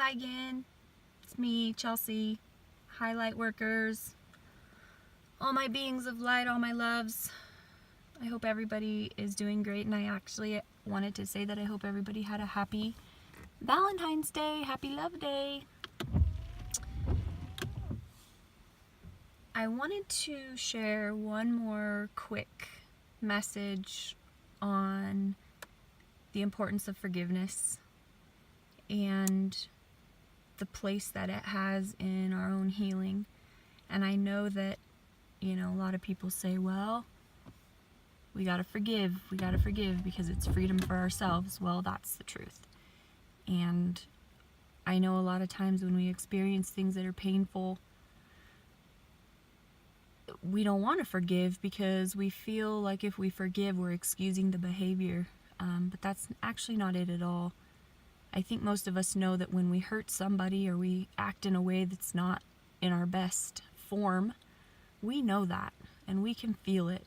Hi again, it's me, Chelsea, highlight workers, all my beings of light, all my loves. I hope everybody is doing great, and I actually wanted to say that I hope everybody had a happy Valentine's Day, happy love day. I wanted to share one more quick message on the importance of forgiveness and the place that it has in our own healing. And I know that, a lot of people say, well, we gotta forgive because it's freedom for ourselves. Well, that's the truth. And I know a lot of times when we experience things that are painful, we don't want to forgive because we feel like if we forgive, we're excusing the behavior. But that's actually not it at all. I think most of us know that when we hurt somebody or we act in a way that's not in our best form, we know that and we can feel it.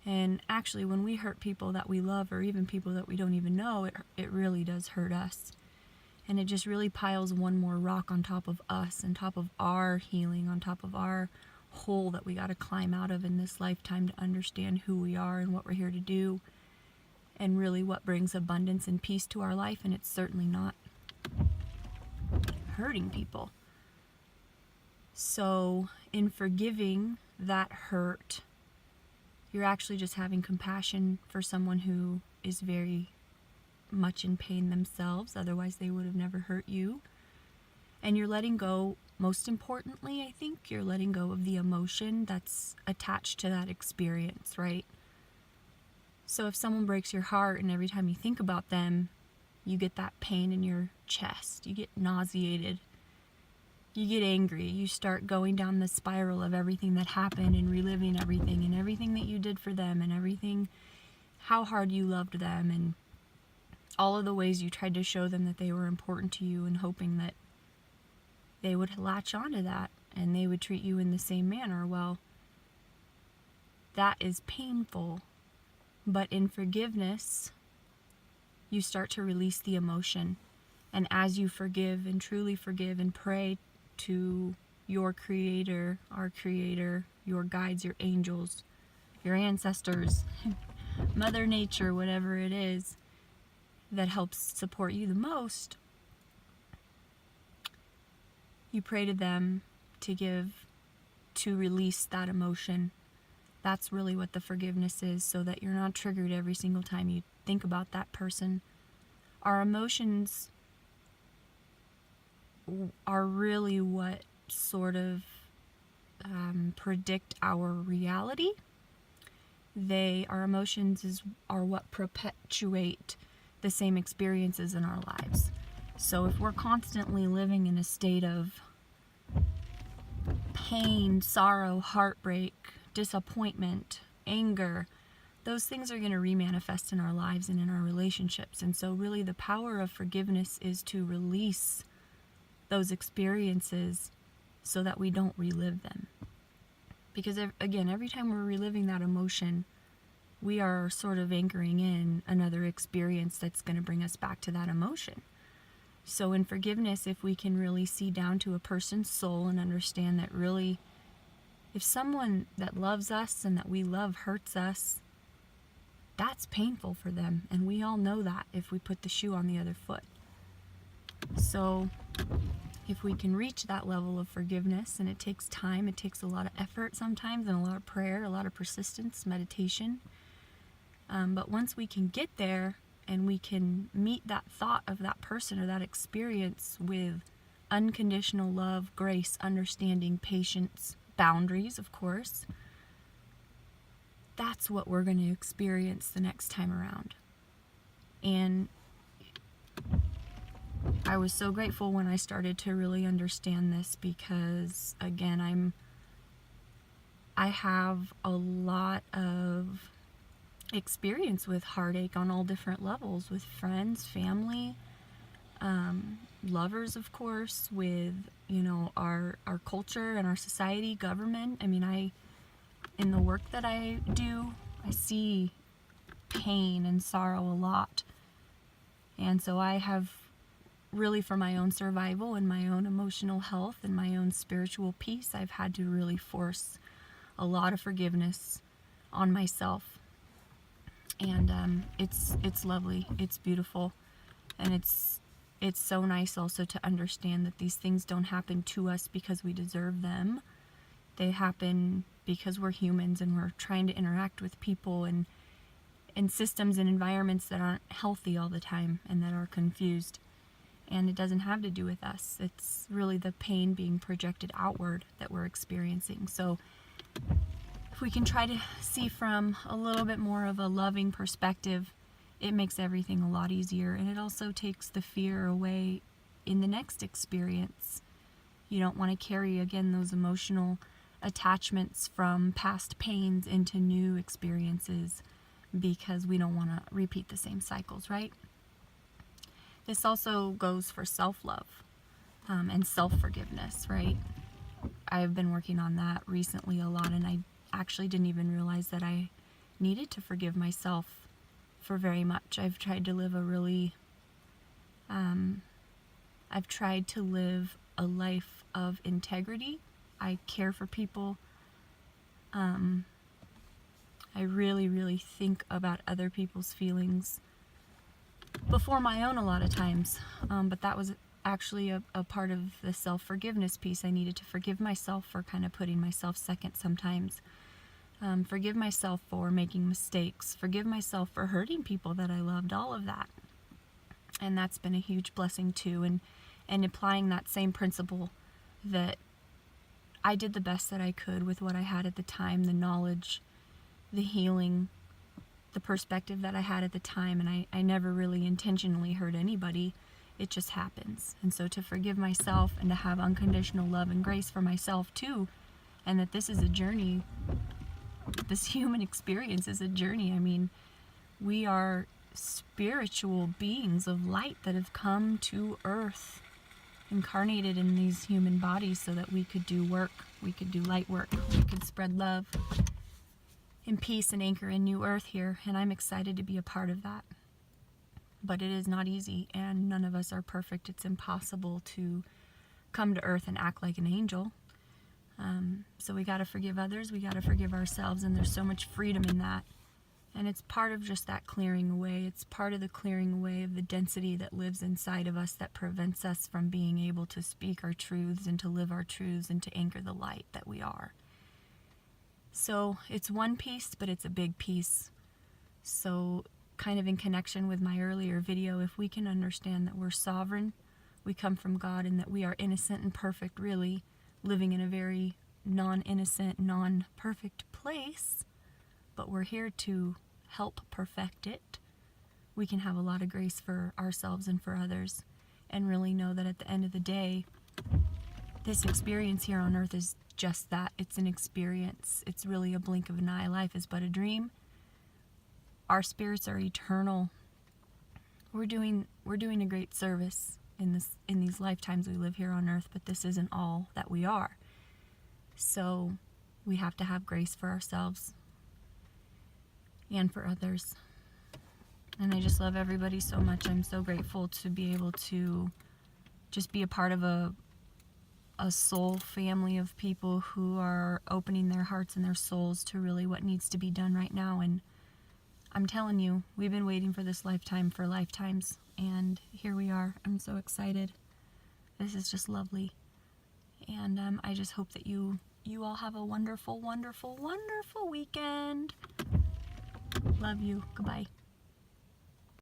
And actually, when we hurt people that we love or even people that we don't even know, it really does hurt us. And it just really piles one more rock on top of us, on top of our healing, on top of our hole that we got to climb out of in this lifetime to understand who we are and what we're here to do, and really what brings abundance and peace to our life. And it's certainly not hurting people. So in forgiving that hurt, you're actually just having compassion for someone who is very much in pain themselves, otherwise they would have never hurt you. And you're letting go, most importantly, I think, you're letting go of the emotion that's attached to that experience, right? So if someone breaks your heart and every time you think about them, you get that pain in your chest, you get nauseated, you get angry, you start going down the spiral of everything that happened and reliving everything and everything that you did for them and everything, how hard you loved them and all of the ways you tried to show them that they were important to you, and hoping that they would latch onto that and they would treat you in the same manner. Well, that is painful. But in forgiveness, you start to release the emotion. And as you forgive and truly forgive and pray to your creator, our creator, your guides, your angels, your ancestors, Mother Nature, whatever it is that helps support you the most, you pray to them to release that emotion. That's really what the forgiveness is, so that you're not triggered every single time you think about that person. Our emotions are really what sort of predict our reality. Our emotions are what perpetuate the same experiences in our lives. So if we're constantly living in a state of pain, sorrow, heartbreak, disappointment, anger, those things are going to remanifest in our lives and in our relationships. And so really the power of forgiveness is to release those experiences so that we don't relive them. Because again, every time we're reliving that emotion, we are sort of anchoring in another experience that's going to bring us back to that emotion. So in forgiveness, if we can really see down to a person's soul and understand that really, if someone that loves us and that we love hurts us, that's painful for them. And we all know that if we put the shoe on the other foot. So if we can reach that level of forgiveness, and it takes time, it takes a lot of effort sometimes, and a lot of prayer, a lot of persistence, meditation. But once we can get there and we can meet that thought of that person or that experience with unconditional love, grace, understanding, patience, boundaries, of course, that's what we're going to experience the next time around. And I was so grateful when I started to really understand this, because again, I have a lot of experience with heartache on all different levels, with friends, family, lovers, of course, with our culture and our society, government. I mean, in the work that I do, I see pain and sorrow a lot, and so I have really for my own survival and my own emotional health and my own spiritual peace, I've had to really force a lot of forgiveness on myself. And it's lovely, it's beautiful, and it's so nice also to understand that these things don't happen to us because we deserve them. They happen because we're humans and we're trying to interact with people and in systems and environments that aren't healthy all the time and that are confused. And it doesn't have to do with us. It's really the pain being projected outward that we're experiencing. So if we can try to see from a little bit more of a loving perspective, it makes everything a lot easier. And it also takes the fear away in the next experience. You don't want to carry, again, those emotional attachments from past pains into new experiences because we don't want to repeat the same cycles, right? This also goes for self-love and self-forgiveness, right? I've been working on that recently a lot, and I actually didn't even realize that I needed to forgive myself for very much. I've tried to live a life of integrity. I care for people. I really, really think about other people's feelings before my own a lot of times. But that was actually a part of the self-forgiveness piece. I needed to forgive myself for kind of putting myself second sometimes. Forgive myself for making mistakes. Forgive myself for hurting people that I loved, all of that. And that's been a huge blessing too. And applying that same principle that I did the best that I could with what I had at the time, the knowledge, the healing, the perspective that I had at the time, and I never really intentionally hurt anybody. It just happens. And so to forgive myself and to have unconditional love and grace for myself too, and that this is a journey, this human experience is a journey. I mean, we are spiritual beings of light that have come to earth, incarnated in these human bodies so that we could do work, we could do light work, we could spread love and peace and anchor in new earth here, and I'm excited to be a part of that. But it is not easy, and none of us are perfect. It's impossible to come to earth and act like an angel. So we got to forgive others, we got to forgive ourselves, and there's so much freedom in that. And it's part of just that clearing away. It's part of the clearing away of the density that lives inside of us that prevents us from being able to speak our truths and to live our truths and to anchor the light that we are. So it's one piece, but it's a big piece. So kind of in connection with my earlier video, if we can understand that we're sovereign, we come from God, and that we are innocent and perfect, really, living in a very non-innocent, non-perfect place, but we're here to help perfect it, we can have a lot of grace for ourselves and for others, and really know that at the end of the day, this experience here on earth is just that. It's an experience. It's really a blink of an eye. Life is but a dream. Our spirits are eternal. We're doing a great service in these lifetimes we live here on earth, but this isn't all that we are. So we have to have grace for ourselves and for others. And I just love everybody so much. I'm so grateful to be able to just be a part of a soul family of people who are opening their hearts and their souls to really what needs to be done right now. And I'm telling you, we've been waiting for this lifetime for lifetimes, and here we are. I'm so excited. This is just lovely. And I just hope that you all have a wonderful, wonderful, wonderful weekend. Love you. Goodbye.